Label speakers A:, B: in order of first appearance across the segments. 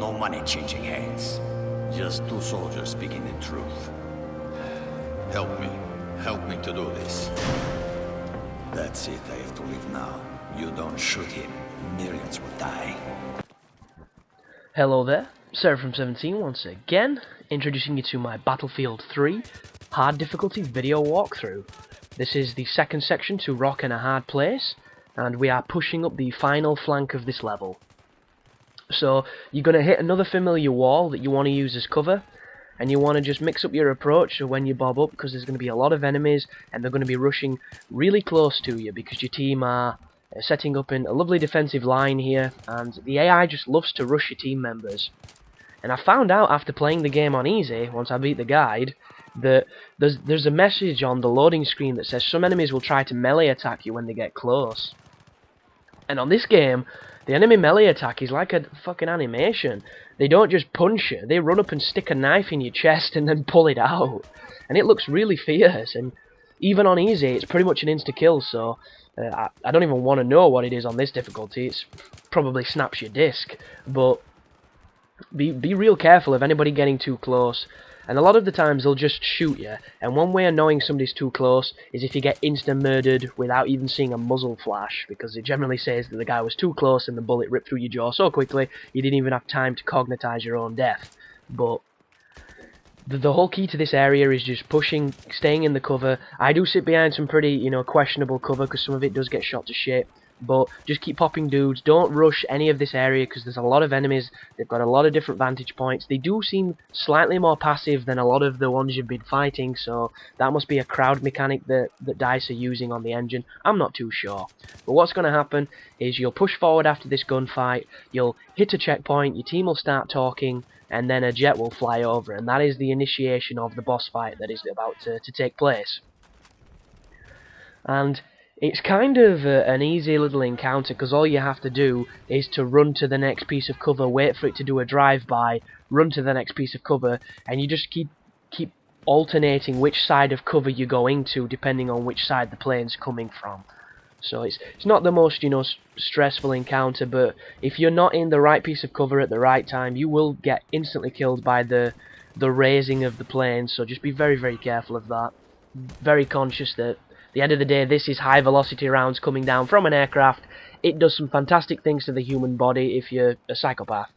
A: no money changing hands. Just two soldiers speaking the truth. Help me. Help me to do this. That's it, I have to leave now. You don't shoot him, millions will die.
B: Hello there, Seraphim17 once again, introducing you to my Battlefield 3 hard difficulty video walkthrough. This is the second section to Rock in a Hard Place, and we are pushing up the final flank of this level. So you're going to hit another familiar wall that you want to use as cover, and you want to just mix up your approach so when you bob up, because there's going to be a lot of enemies and they're going to be rushing really close to you because your team are setting up in a lovely defensive line here, and the AI just loves to rush your team members. And I found out after playing the game on easy, once I beat the guide, that there's a message on the loading screen that says some enemies will try to melee attack you when they get close. And on this game, the enemy melee attack is like a fucking animation. They don't just punch you, they run up and stick a knife in your chest and then pull it out. And it looks really fierce, and even on easy, it's pretty much an insta-kill, so I don't even want to know what it is on this difficulty. It's probably snaps your disc, but be real careful of anybody getting too close. And a lot of the times they'll just shoot you, and one way of knowing somebody's too close is if you get insta-murdered without even seeing a muzzle flash, because it generally says that the guy was too close and the bullet ripped through your jaw so quickly you didn't even have time to cognitize your own death. But the whole key to this area is just pushing, staying in the cover. I do sit behind some pretty, questionable cover because some of it does get shot to shit. But just keep popping dudes. Don't rush any of this area because there's a lot of enemies. They've got a lot of different vantage points. They do seem slightly more passive than a lot of the ones you've been fighting, so that must be a crowd mechanic that DICE are using on the engine. I'm not too sure. But what's going to happen is you'll push forward after this gunfight, you'll hit a checkpoint, your team will start talking, and then a jet will fly over, and that is the initiation of the boss fight that is about to take place. And it's kind of an easy little encounter because all you have to do is to run to the next piece of cover, wait for it to do a drive-by, run to the next piece of cover, and you just keep alternating which side of cover you go into depending on which side the plane's coming from. So it's not the most stressful encounter, but if you're not in the right piece of cover at the right time, you will get instantly killed by the raising of the plane. So just be very, very careful of that. Very conscious that at the end of the day, this is high velocity rounds coming down from an aircraft. It does some fantastic things to the human body if you're a psychopath.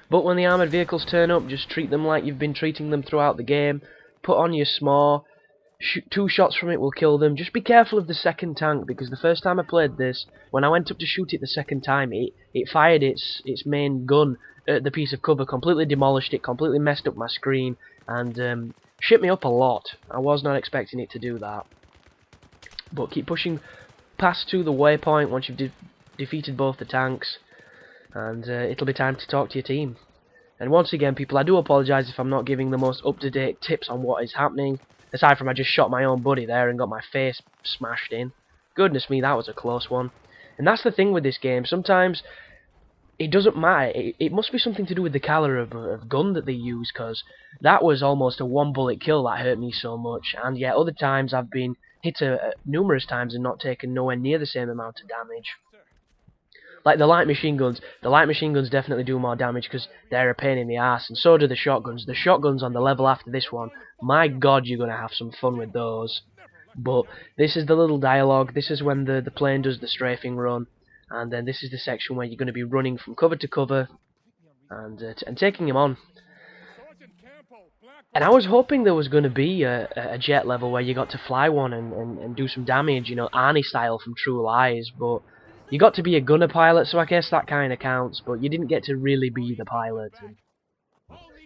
B: But when the armoured vehicles turn up, just treat them like you've been treating them throughout the game. Put on your SMAW. Two shots from it will kill them. Just be careful of the second tank, because the first time I played this, when I went up to shoot it the second time, it fired its main gun at the piece of cover, completely demolished it, completely messed up my screen, and shit me up a lot. I was not expecting it to do that. But keep pushing past to the waypoint once you've defeated both the tanks, and it'll be time to talk to your team. And once again, people, I do apologise if I'm not giving the most up-to-date tips on what is happening. Aside from I just shot my own buddy there and got my face smashed in. Goodness me, that was a close one. And that's the thing with this game. Sometimes it doesn't matter. It must be something to do with the caliber of gun that they use, because that was almost a one-bullet kill that hurt me so much. And yet other times I've been hit numerous times and not taken nowhere near the same amount of damage. Like the light machine guns. The light machine guns definitely do more damage because they're a pain in the ass, and so do the shotguns. The shotguns on the level after this one, my god, you're going to have some fun with those. But this is the little dialogue. This is when the plane does the strafing run, and then this is the section where you're going to be running from cover to cover and taking him on. And I was hoping there was going to be a jet level where you got to fly one and do some damage, Arnie style from True Lies, but you got to be a gunner pilot, so I guess that kind of counts, but you didn't get to really be the pilot. And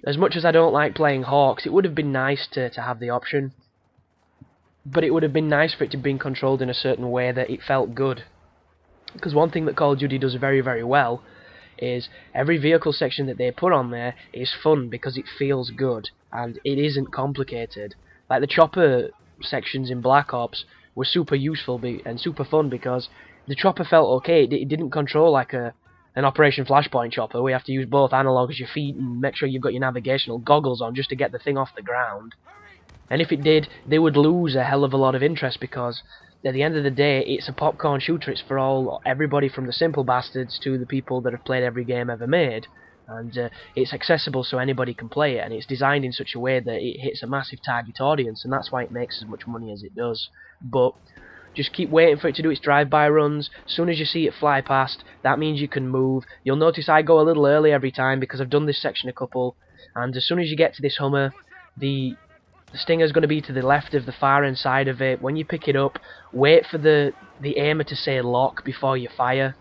B: as much as I don't like playing Hawks, it would have been nice to have the option, but it would have been nice for it to be controlled in a certain way that it felt good. Because one thing that Call of Duty does very, very well is every vehicle section that they put on there is fun because it feels good, and it isn't complicated. Like the chopper sections in Black Ops were super useful and super fun because the chopper felt okay. It didn't control like an Operation Flashpoint chopper where you have to use both analog as your feet and make sure you've got your navigational goggles on just to get the thing off the ground. And if it did, they would lose a hell of a lot of interest because at the end of the day, it's a popcorn shooter. It's for everybody from the simple bastards to the people that have played every game ever made. And it's accessible so anybody can play it, and it's designed in such a way that it hits a massive target audience, and that's why it makes as much money as it does. But just keep waiting for it to do its drive-by runs. As soon as you see it fly past, that means you can move. You'll notice I go a little early every time because I've done this section a couple, and as soon as you get to this Hummer, the Stinger's going to be to the left of the far end side of it. When you pick it up, wait for the aimer to say lock before you fire.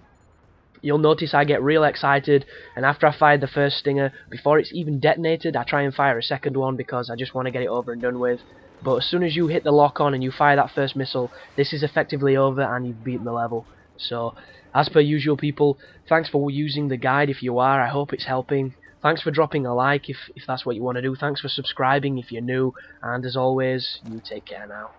B: You'll notice I get real excited, and after I fired the first Stinger, before it's even detonated, I try and fire a second one because I just want to get it over and done with. But as soon as you hit the lock on and you fire that first missile, this is effectively over and you've beaten the level. So, as per usual, people, thanks for using the guide if you are. I hope it's helping. Thanks for dropping a like if that's what you want to do. Thanks for subscribing if you're new. And as always, you take care now.